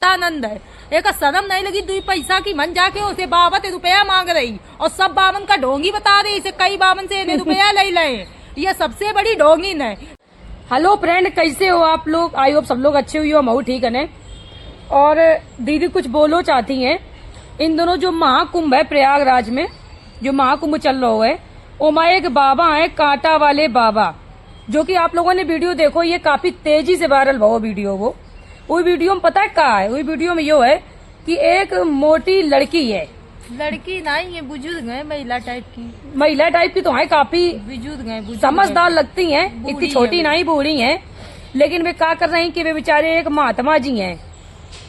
आनंद है। एक शर्म नहीं लगी 2 पैसा की मन जाके उसे 52 रुपया मांग रही और सब 52 का ढोंगी बता रही। इसे कई 52 से इन्हें रुपया ले ले, ये सबसे बड़ी ढोंगिन है। हेलो फ्रेंड, कैसे हो आप लोग? आई होप सब लोग अच्छे हुई हो, मऊ ठीक है ने। और दीदी कुछ बोलो चाहती हैं। इन दोनों जो महाकुंभ है प्रयागराज में, जो महाकुंभ चल रहा है, ओमा एक बाबा है कांटा वाले बाबा, जो कि आप लोगों ने वीडियो देखो, ये काफी तेजी से वायरल हुआ वीडियो। वो वीडियो में पता है क्या है? वही वीडियो में यो है कि एक मोटी लड़की है, लड़की नहीं है, बुजुर्ग है, महिला टाइप की तो है, काफी बुजुर्ग है, समझदार लगती हैं, इतनी छोटी नहीं बूढ़ी हैं। लेकिन वे क्या कर रही हैं कि वे बेचारे एक महात्मा जी हैं,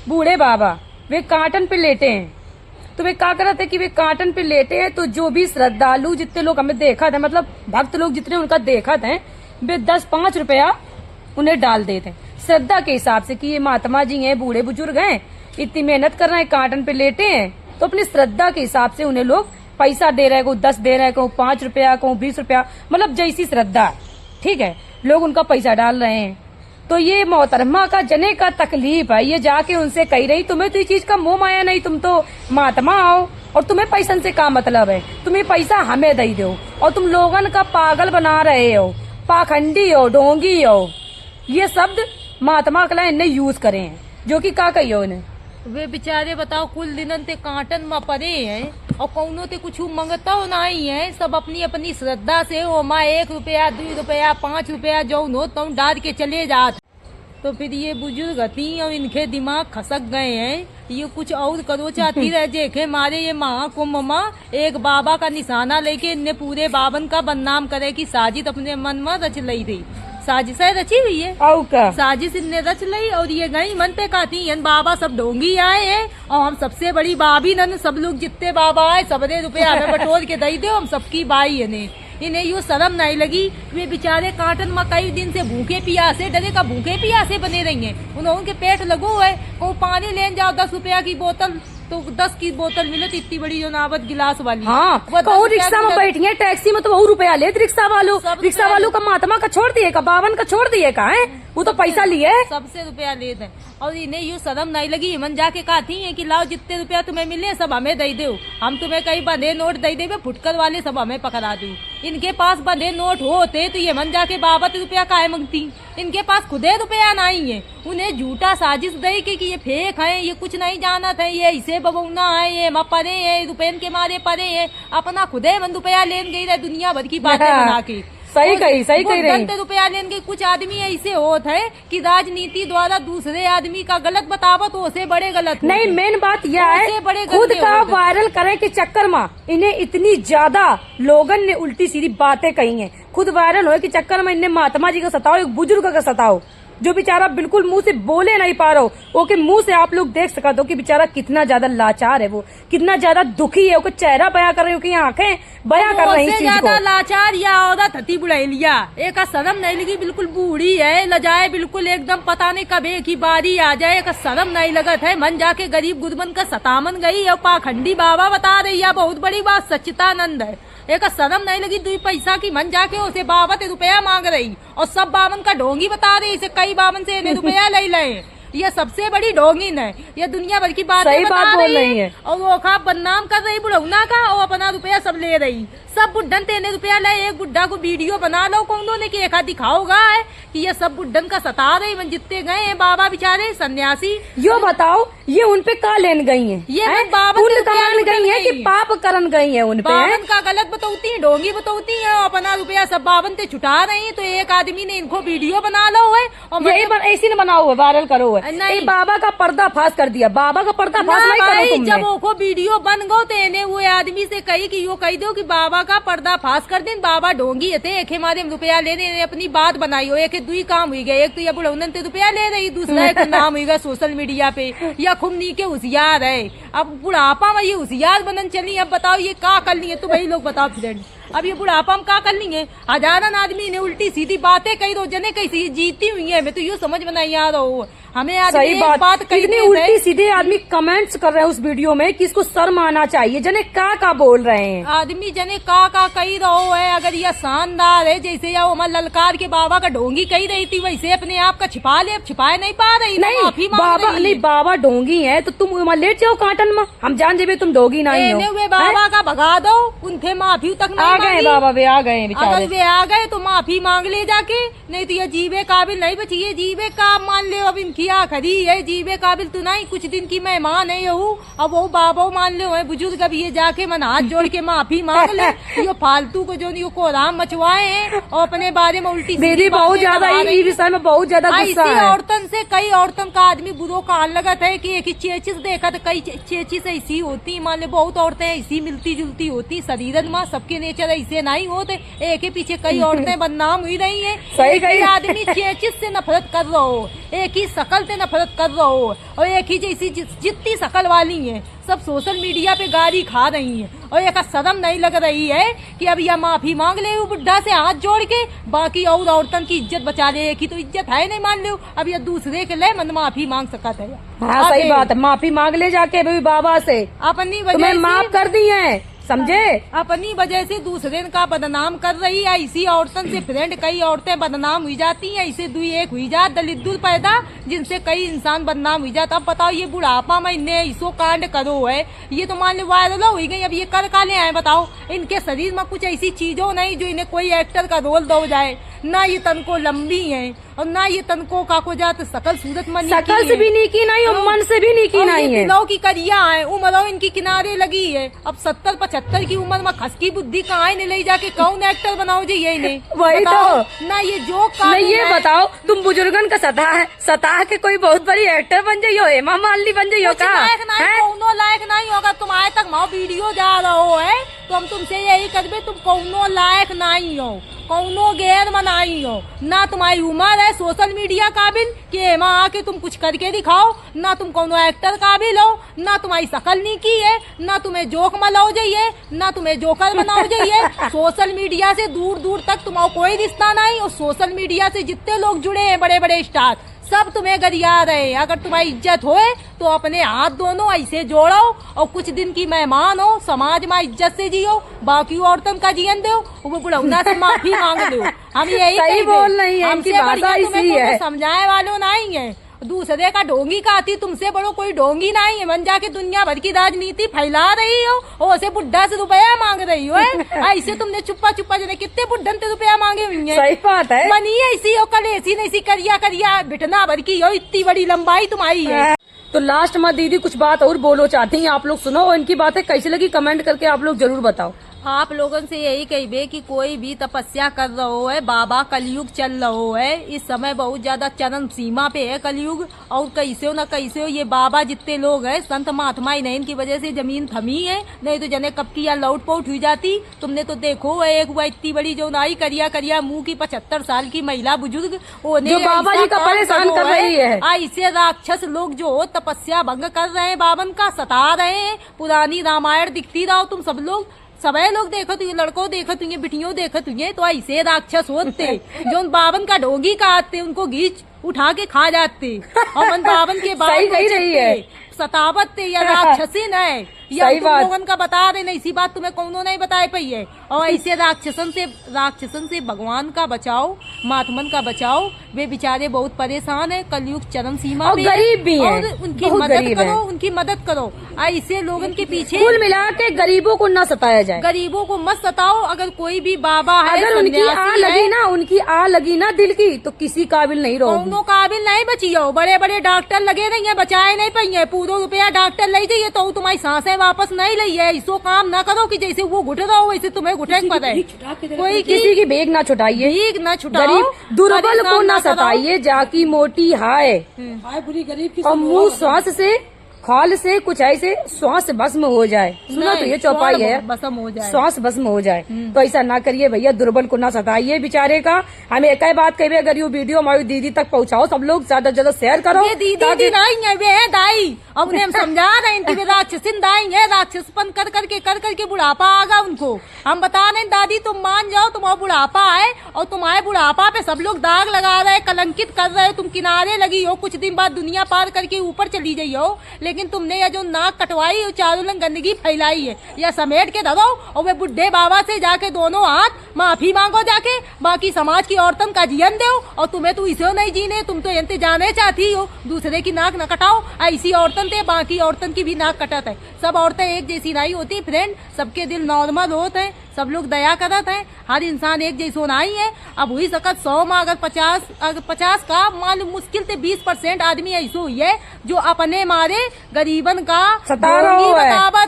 बूढ़े बाबा, वे कांटन पे लेटे हैं। तो वे क्या कर रहे थे कि वे कांटन पे लेटे हैं, तो जो भी श्रद्धालु जितने लोग हमें देखा था, मतलब भक्त लोग जितने उनका देखा थे, वे 10-5 रुपया उन्हें डाल देते हैं श्रद्धा के हिसाब से कि ये महात्मा जी हैं, बूढ़े बुजुर्ग हैं, इतनी मेहनत कर रहे हैं, कांटन पे लेटे हैं, तो अपनी श्रद्धा के हिसाब से उन्हें लोग पैसा दे रहे हैं। को 10 दे रहे हैं, को 5 रुपया, को 20 रुपया, मतलब जैसी श्रद्धा, ठीक है, लोग उनका पैसा डाल रहे हैं। तो ये मोहतरमा का जने का तकलीफ है। ये जाके उनसे कह रही, तुम्हें तो इस चीज का मोह माया नहीं, तुम तो महात्मा हो और तुम्हें पैसन से क्या मतलब है, तुम्हें पैसा हमें दे दो, और तुम लोगन का पागल बना रहे हो, पाखंडी हो, ढोंगी हो। ये शब्द महात्मा कला इन्हें यूज करे हैं, जो कि क्या कहियो इन्हें। वे बेचारे बताओ कुल दिनन ते कांटन में पड़े हैं और कौनो ते कुछ मंगता हो नहीं है, सब अपनी अपनी श्रद्धा से ओ माँ 1 रुपया 2 रुपया 5 रुपया जो नो तुम डाल के चले जात। तो फिर ये बुजुर्ग थी और इनके दिमाग खसक गए हैं, ये कुछ और करो चाहती रह जेखे मारे ये महाकुंभ माँ एक बाबा का निशाना लेके इनने पूरे 52 का बदनाम करे की साजिश अपने मन में रच ली थी। साजिश रची हुई है, साजिश इनने रच ली और ये गई मन पे कहती है बाबा सब ढोंगी आए हैं और हम सबसे बड़ी बाबी नन, सब लोग जितने बाबा आए सबने रुपया हमें बटोर के दे दो, हम सबकी बाई है। इन्हें यो शर्म नहीं लगी। वे बेचारे कांटन में कई दिन से भूखे पियासे डरे का भूखे पियासे बने रही हैं, उनके पेट लगो है। वो पानी लेन जाओ 10 रुपया की बोतल, तो 10 की बोतल मिले इतनी बड़ी जो नावत गिलास वाली। हाँ, रिक्शा में बैठी है, टैक्सी में तो बहुत रुपया ले रिक्शा वालों का महात्मा का छोड़ दिए का, 52 का छोड़ दिए का है, वो तो पैसा लिए सबसे रुपया लेते हैं। और इन्हें यूँ शर्म नहीं लगी, मन जाके कहती है कि लाओ जितने रुपया तुम्हें मिले सब हमें दे दो, हम तुम्हें कई बंधे नोट दे दे, फुटकर वाले सब हमें पकड़ा दो। इनके पास बंधे नोट होते तो ये मन जाके 52 रुपया काहे मांगती, इनके पास खुदे रुपया नहीं है। उन्हें झूठा साजिश दे कि ये फेक है, ये कुछ नहीं जानत है, ये इसे बबौना है, ये परे है, रुपये के मारे परे है, अपना खुदे मन रुपया लेन गई रहे दुनिया भर की बातें बना के। सही कही रही। रुपया लेने के कुछ आदमी ऐसे होते हैं कि राजनीति द्वारा दूसरे आदमी का गलत बतावो तो उसे बड़े गलत नहीं। मेन बात यह है खुद का वायरल करने के चक्कर में इन्हें इतनी ज्यादा लोगन ने उल्टी सीधी बातें कही हैं। खुद वायरल होने के चक्कर में इन्हें महात्मा जी का सताओ, एक बुजुर्ग का सताओ, जो बेचारा बिल्कुल मुंह से बोले नहीं पा रहा हो, ओके मुंह से आप लोग देख सकते हो कि बेचारा कितना ज्यादा लाचार है, वो कितना ज्यादा दुखी है, उसका चेहरा बयां कर रही हो कि आंखें बयां कर रही हैं। ज्यादा लाचार या औरत हती बुढ़ैलिया, एक शर्म नहीं लगी, बिल्कुल बूढ़ी है, लजाए बिल्कुल एकदम, पता नहीं कब एक ही बारी आ जाए, एक शर्म नहीं लगत है। मन जाके गरीब गुरबन का सतामन गई और पाखंडी बाबा बता रही है, बहुत बड़ी बात सच्चिदानंद है। एक शर्म नहीं लगी 2 पैसा की मन जाके उसे 52 रुपया मांग रही और सब 52 का ढोंगी बता रही, इसे कई 52 से इन्हें रुपया ले ले, ये सबसे बड़ी ढोंगिन है। ये दुनिया भर की बातें बता रही है और वो खा बदनाम कर रही बुढ़ौना का और अपना रुपया सब ले रही। सब बुढ़न तेने रुपया ले, एक बुढ़ा को वीडियो बना लो कौन ने कि एक दिखाओगा है कि ये सब बुढ़न का सता रही। मन जितने गए हैं बाबा बेचारे सन्यासी, यो बताओ ये उनपे का लेन गई है, ये बाबन कमान गई है कि पाप करन गई है, उनपे बाबन का गलत बताती है, ढोंगी बताती है और अपना रुपया सब बाबन से छुटा रही है। तो एक आदमी ने इनको वीडियो बना लो है और ऐसी न बनाओ है, वायरल करो है, नहीं बाबा का पर्दाफाश कर दिया, बाबा का पर्दाफाश नहीं करो तुमने। जब वो वीडियो बन गो तो इन्हें वो आदमी से कही कि यो कह दो कि बाबा का पर्दाफाश कर दिन, बाबा ढोंगी थे, एक हमारे रुपया ले रहे, अपनी बात बनाई हो। एक 2 काम हुई गए, एक तो ये बुढ़ौनन से रुपया ले रही, दूसरा एक नाम हुई सोशल मीडिया पे या खुमनी के होशियार है। अब बुढ़ापा में ये होशियार बनन चली, अब बताओ ये क्या कर ली है, तो वही लोग बताओ फ्रेंड। अब ये बुढ़ापा हम क्या कर लेंगे? हजारन आदमी ने उल्टी सीधी बातें कही दो जने कैसी जीती हुई है। मैं तो यूँ समझ में नहीं आ रहा हूँ। हमें आदमी सही एक बात कही इतनी दे उल्टी सीधे आदमी कमेंट्स कर रहे हैं उस वीडियो में कि इसको शर्म आना चाहिए। जने का बोल रहे हैं आदमी जने का कही रहो है। अगर यह शानदार है जैसे या उमर ललकार के बाबा का ढोंगी कही रही थी वैसे अपने आप का छिपा ले, अब छिपाए नहीं पा रही। नहीं माफी मांग बाबा रही है। नहीं बाबा ढोंगी है तो तुम वहाँ लेट जाओ काटन में, हम जान जेबे तुम ढोंगी नहीं हो। वे बाबा का भगा दो, उनसे माफी तक नहीं आ गए मांगी। बाबा, वे आ गए अगर बेचारे। वे आ गए तो माफी मांग ले जाके, नहीं तो ये जीवे काबिल नहीं बची। ये जीवे का मान ले अब इनकी आखिरी है, जीवे काबिल तो नहीं। कुछ दिन की मेहमान है यू, अब वो बाबा मान लो है बुजुर्ग। अब ये जाके मन हाथ जोड़ के माफी मांग ले। ये फालतू को जो नहीं को राम मचवाए हैं और अपने बारे में उल्टी दीदी बहुत ज्यादा इस विषय में बहुत ज्यादा गुस्सा ऐसी है। औरतन से कई औरतन का आदमी बुरो कान लगत है कि एक ही चेचिस देखा तो कई चेचिस ऐसी होती। मान ले बहुत औरतें ऐसी मिलती जुलती होती शरीरन में, सबके नेचर ऐसे नहीं होते। एक के पीछे कई औरतें बदनाम हुई रही है। सही एक ही कही। आदमी चेचिस से नफरत कर रहा हो, एक ही शकल से नफरत कर रहा हो और एक ही जैसी जितनी शकल वाली है सब सोशल मीडिया पे गाली खा रही हैं। और एक शर्म नहीं लग रही है कि अब यह माफी मांग ले वो बुढ़ा से हाथ जोड़ के, बाकी और औरतन की इज्जत बचा ले। एक ही तो इज्जत है नहीं मान लो, अब यह दूसरे के लिए मन माफी मांग सकता है। हाँ सही बात है, माफी मांग ले जाके बेबी बाबा से, अपनी तुम्हें वजह माफ से कर दी है, समझे? अपनी वजह से दूसरे का बदनाम कर रही है। इसी औरतन से फ्रेंड कई औरतें बदनाम हुई जाती हैं। इसे दुई एक हुई जात दलिद्दुल पैदा जिनसे कई इंसान बदनाम हुई जाता। अब बताओ ये बुढ़ापा में इन्हें इसो कांड करो है, ये तो मान लो वायरल हुई गई। अब ये कर काले आए बताओ? इनके शरीर में कुछ ऐसी चीजों नहीं जो इन्हें कोई एक्टर का रोल दो जाए। ना ये तनको लंबी है और ना ये तनको का को जात सकल सूरत में शकल से भी नीकी नहीं और मन से भी नीकी नहीं है। की करिया है, उम्र इनकी किनारे लगी है। अब 70-75 की उम्र में खस की बुद्धि कहाँ ने ले जाके कौन एक्टर बनाओ जी ये नहीं? वही तो ना ये जोक नहीं। ये बताओ तुम बुजुर्गन का सताह के कोई बहुत बड़ी एक्टर बन जाइयो, हेमा मालिनी बन जाइयो का? कौनो लायक नहीं होगा। तुम आए तक माओ वीडियो जा रहो है तो हम तुमसे यही करबे, तुम कौनो लायक नहीं हो, कौनो गैर मनाई हो। ना तुम्हारी उम्र है सोशल मीडिया काबिल कि हेमा आके तुम कुछ करके दिखाओ, ना तुम कौनो एक्टर काबिल हो, ना तुम्हारी शकल नीकी है, ना तुम्हें जोक मलाओ जाइए, ना तुम्हें जोकर बनाओ जाइए। सोशल मीडिया से दूर दूर तक तुम्हारा कोई रिश्ता नहीं। और सोशल मीडिया से जितने लोग जुड़े हैं बड़े बड़े स्टार सब तुम्हें गरिया रहे हैं। अगर तुम्हारी इज्जत होए तो अपने हाथ दोनों ऐसे जोड़ो और कुछ दिन की मेहमान हो, समाज में इज्जत से जियो, बाकी औरतन का जीवन दो, वो बुढ़ौना से माफी मांग दो। हम यही सही बोल रही है, हमसे इनकी भाषा बढ़िया तुम्हें इसी है। कोई समझाए वालों नहीं है। दूसरे का ढोंगी का आती, तुमसे बड़ो कोई ढोंगी नहीं है। मन जाके दुनिया भर की राजनीति फैला रही हो और उसे बुढ़ा से रुपया मांग रही हो। ऐसे तुमने चुप्पा चुप्पा जने कितने बुढ़न से रुपया मांगे हुई है। सही बात है। मनी ऐसी हो, कल ऐसी नहीं सी करिया बिटना भर की हो, इतनी बड़ी लंबाई तुम्हारी है। तो लास्ट में दीदी कुछ बात और बोलो चाहती हैं, आप लोग सुनो और इनकी बातें कैसी लगी कमेंट करके आप लोग जरूर बताओ। आप लोगन से यही कहिबे कि कोई भी तपस्या कर रहो है, बाबा कलयुग चल रहो है। इस समय बहुत ज्यादा चरम सीमा पे है कलयुग। और कैसे हो न कैसे हो ये बाबा जितने लोग हैं संत महात्मा ही नहीं, इनकी वजह से जमीन थमी है। नहीं तो जने कब की या लौट पोट हुई जाती। तुमने तो देखो एक हुआ इतनी बड़ी जो नाई करिया मुंह की 75 साल की महिला बुजुर्ग जो बाबा जी का परेशान कर रही है। ऐसे राक्षस लोग जो तपस्या भंग कर रहे हैं, बावन का सता रहे हैं। पुरानी रामायण दिखती रहो तुम सब लोग, सबे लोग देखो तुझे, लड़कों देखो तुझे, बिटियों देखो तुझे। तो ऐसे राक्षस होते जो बावन का ढोंगी का आते उनको घींच उठा के खा जाते और मन बावन के सही कही रही है। सतावत या राक्षसीन है या सही तुम बात। लोगन का बता रहे नहीं, इसी बात तुम्हें कौनो नहीं बताए पाई है। और ऐसे राक्षसन से भगवान का बचाओ, महात्मन का बचाओ। वे बेचारे बहुत परेशान है, कलयुग चरम सीमा और पे गरीब भी हैं, और उनकी बहुत मदद गरीब करो, हैं। उनकी मदद करो। ऐसे लोगन के पीछे कुल मिला के गरीबों को न सताया जाए, गरीबों को मत सताओ। अगर कोई भी बाबा है, अगर उनकी आ सन्यासी लगी है, ना, उनकी आ लगी ना दिल की तो किसी काबिल नहीं रहोगी। कौनो काबिल नहीं बची हो। बड़े बड़े डॉक्टर लगे नहीं है, बचाए नहीं पाई है। पूरा रुपया डॉक्टर ले जाइए तो तुम्हारी सांसें वापस नहीं ली है। इसो काम ना करो कि जैसे वो घुट रहा हो वैसे तुम्हें घुटे पता है। कोई किसी की बेग ना छुटाइए, भीख न छुटाओ, गरीब दुर्बल को परेशान ना करो। सताइए, जाकी मोटी हाय बुरी गरीब की और मुंह श्वास से खाल से कुछ ऐसे श्वास भस्म हो जाए, सुनो तो ये चौपाई है, भस्म हो जाए। श्वास भस्म हो जाए। तो ऐसा ना करिए भैया, दुर्बल को ना सताइए बेचारे का। हमें एक ही बात कहिए, अगर ये वीडियो हमारी दीदी तक पहुंचाओ, सब लोग ज्यादा से ज्यादा शेयर करो। ये दीदी नहीं है, वे है दाई। अब उन्हें हम समझा रहे हैं कि वे राक्षसिन दाई है, राक्षसपन कर करके बुढ़ापा आ गया उनको। हम बता रहे हैं दादी तुम मान जाओ, तुम्हारा बुढ़ापा है और तुम्हारे बुढ़ापा पे सब लोग दाग लगा रहे, कलंकित कर रहे, तुम किनारे लगी हो, कुछ दिन बाद दुनिया पार करके ऊपर चली गई हो। लेकिन तुमने यह जो नाक कटवाई, चारों लंग गंदगी फैलाई है, या समेट के धरो और वे बुढ़े बाबा से जाके दोनों हाथ माफी मांगो जाके। बाकी समाज की औरतन का जीवन दो, और तुम्हें तो इसे नहीं जीने, तुम तो यंते जाने चाहती हो, दूसरे की नाक न कटाओ। ऐसी औरतन थे, बाकी औरतन की भी नाक कटत है। सब औरतें एक जैसी नहीं होती फ्रेंड, सबके दिल नॉर्मल होते हैं, सब लोग दया करत हैं, हर इंसान एक जैसो नहीं है। अब हुई सकत 100 में अगर 50 का मान मुश्किल से 20% आदमी ऐसो हुई है जो अपने मारे गरीबन का सता रहा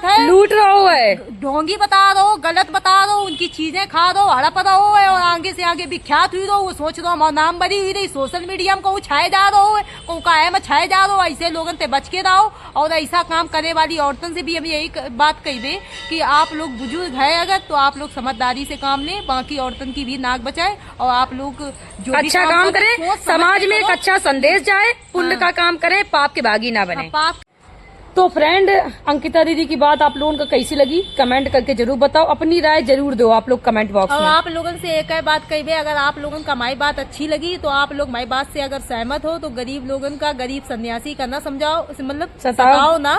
है, लूट रहा है, ढोंगी बता रहो, गलत बता रहो, उनकी चीजें खा रहो, हड़प रहो है, और आगे से आगे विख्यात हुई रहो। वो सोच रहो हमारा नाम बड़ी हुई रही, सोशल मीडिया में को छाए जा रहो है, को काहे में छाए जा रहो। ऐसे लोगन से बच के रहो, और ऐसा काम करने वाली औरतन से भी हम यही बात कही दे कि आप लोग बुजुर्ग है अगर, तो आप लोग समझदारी से काम लें, बाकी औरतन की भी नाक बचाए, और आप लोग जो अच्छा काम करें, समाज में एक अच्छा संदेश जाए, पुण्य का काम करें, पाप के भागी ना बने। तो फ्रेंड, अंकिता दीदी की बात आप लोगों को कैसी लगी कमेंट करके जरूर बताओ, अपनी राय जरूर दो आप लोग कमेंट बॉक्स में। और आप लोगों से एक बात कही, अगर आप लोगों का हमारी बात अच्छी लगी तो आप लोग हमारी बात से अगर सहमत हो तो गरीब लोगन का, गरीब सन्यासी का ना समझाओ, मतलब सताओ ना।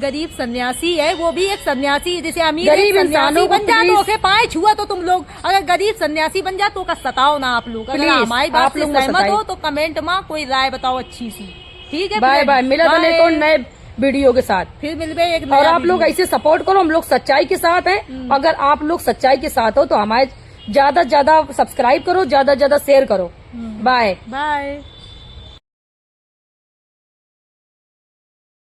गरीब सन्यासी है, वो भी एक सन्यासी है, जैसे अमीर गरीब इंसानों बन जा तो पाए छुआ, तो तुम लोग अगर गरीब सन्यासी बन जा तो का सताओ ना आप लोग। अगर हमारी बात से सहमत हो तो कमेंट में कोई राय बताओ अच्छी सी। ठीक है, बाय बाय, मिला तो नए वीडियो के साथ फिर मिलवे एक। और आप लोग ऐसे सपोर्ट करो, हम लोग सच्चाई के साथ हैं। अगर आप लोग सच्चाई के साथ हो तो हमारे ज्यादा से ज्यादा सब्सक्राइब करो, ज्यादा से ज्यादा शेयर करो। Bye bye.